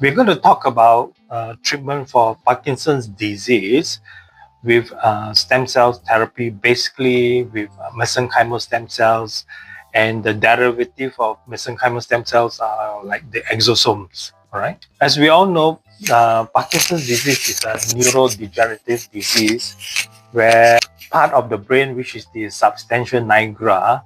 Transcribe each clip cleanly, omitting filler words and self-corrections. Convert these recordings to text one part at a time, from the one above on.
We're going to talk about treatment for Parkinson's disease with stem cell therapy, basically with mesenchymal stem cells, and the derivative of mesenchymal stem cells are like the exosomes. All right. As we all know, Parkinson's disease is a neurodegenerative disease where part of the brain, which is the substantia nigra,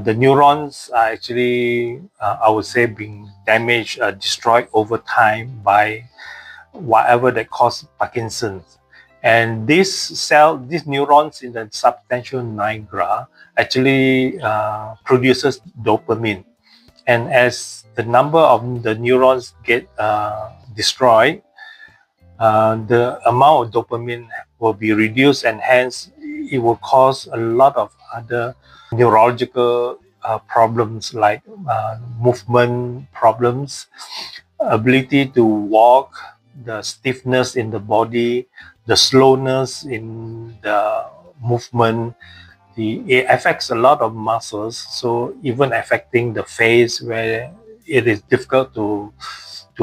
the neurons are actually, I would say, being damaged, destroyed over time by whatever that causes Parkinson's. And these neurons in the substantia nigra actually produces dopamine. And as the number of the neurons get destroyed, the amount of dopamine will be reduced, and hence it will cause a lot of other neurological problems like movement problems, ability to walk, the stiffness in the body, the slowness in the movement. It affects a lot of muscles, so even affecting the face, where it is difficult to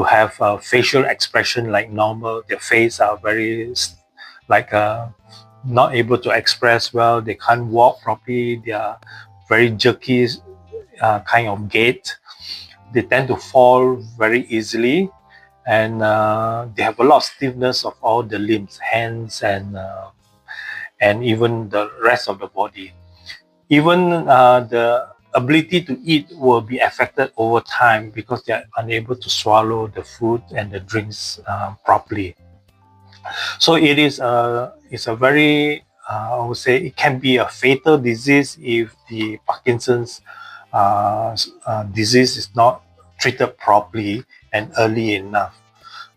have a facial expression like normal. Their face are very not able to express well. They can't walk properly. They are very jerky kind of gait. They tend to fall very easily, and they have a lot of stiffness of all the limbs, hands, and even the rest of the body. Even the ability to eat will be affected over time because they are unable to swallow the food and the drinks properly. So it's a very, I would say, it can be a fatal disease if the Parkinson's disease is not treated properly and early enough.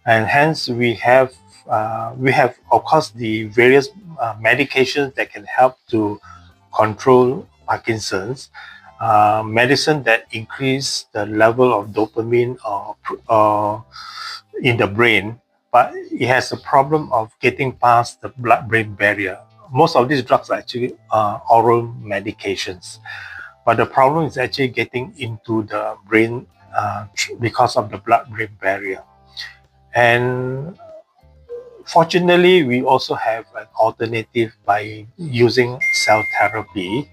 And hence we have of course the various medications that can help to control Parkinson's. Medicine that increase the level of dopamine in the brain, but it has a problem of getting past the blood-brain barrier. Most of these drugs are actually oral medications, but the problem is actually getting into the brain because of the blood-brain barrier. And fortunately, we also have an alternative by using cell therapy.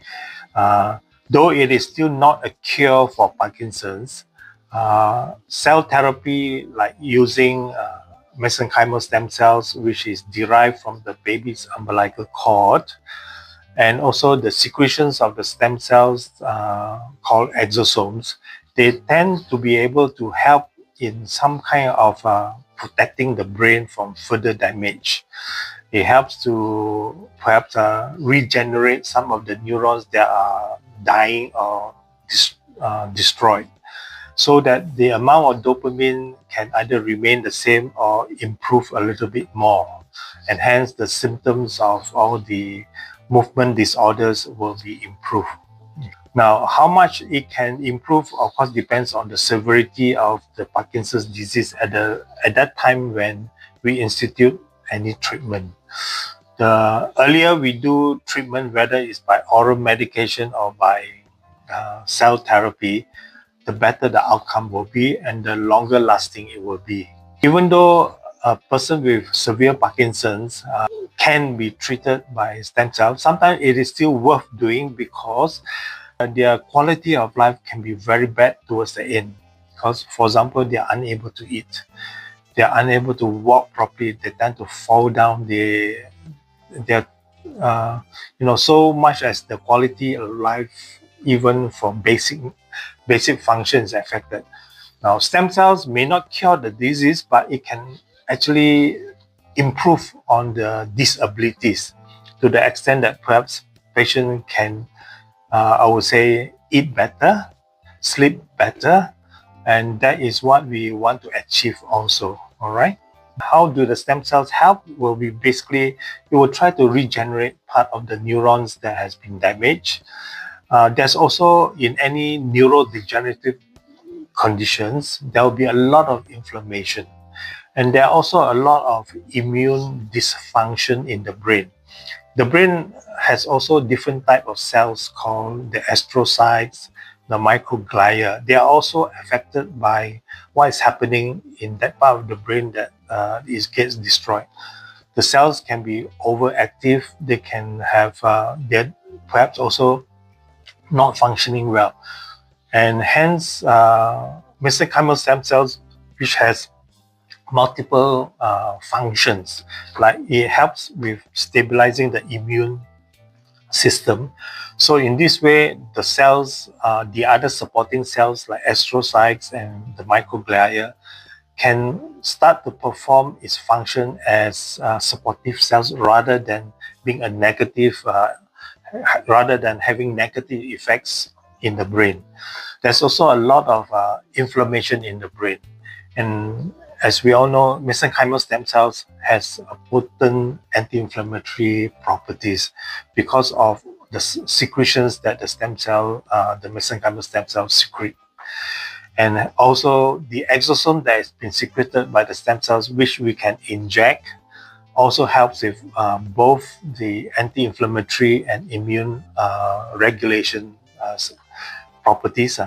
Though it is still not a cure for Parkinson's, cell therapy, like using mesenchymal stem cells, which is derived from the baby's umbilical cord, and also the secretions of the stem cells called exosomes, they tend to be able to help in some kind of protecting the brain from further damage. It helps to perhaps regenerate some of the neurons that are dying or destroyed, so that the amount of dopamine can either remain the same or improve a little bit more, and hence the symptoms of all the movement disorders will be improved. Now, how much it can improve, of course, depends on the severity of the Parkinson's disease at that time when we institute any treatment. The earlier we do treatment, whether it's by oral medication or by cell therapy, the better the outcome will be and the longer lasting it will be. Even though a person with severe Parkinson's can be treated by stem cells, sometimes it is still worth doing because their quality of life can be very bad towards the end. Because, for example, they are unable to eat. They are unable to walk properly. They tend to fall down. So much as the quality of life, even for basic functions, affected. Now, stem cells may not cure the disease, but it can actually improve on the disabilities to the extent that perhaps patient can, I would say, eat better, sleep better, and that is what we want to achieve also. All right. How do the stem cells help? Will be basically, it will try to regenerate part of the neurons that has been damaged. There's also, in any neurodegenerative conditions, there will be a lot of inflammation. And there are also a lot of immune dysfunction in the brain. The brain has also different type of cells called the astrocytes, the microglia, they are also affected by what is happening in that part of the brain that gets destroyed. The cells can be overactive. They can have, they're perhaps also not functioning well. And hence, mesenchymal stem cells, which has multiple functions, like it helps with stabilizing the immune system. So in this way, the cells, the other supporting cells like astrocytes and the microglia can start to perform its function as supportive cells rather than being a negative, rather than having negative effects in the brain. There's also a lot of inflammation in the brain. And as we all know, mesenchymal stem cells has potent anti-inflammatory properties because of the secretions that the stem cell, the mesenchymal stem cells secrete. And also the exosome that has been secreted by the stem cells, which we can inject, also helps with both the anti-inflammatory and immune regulation properties.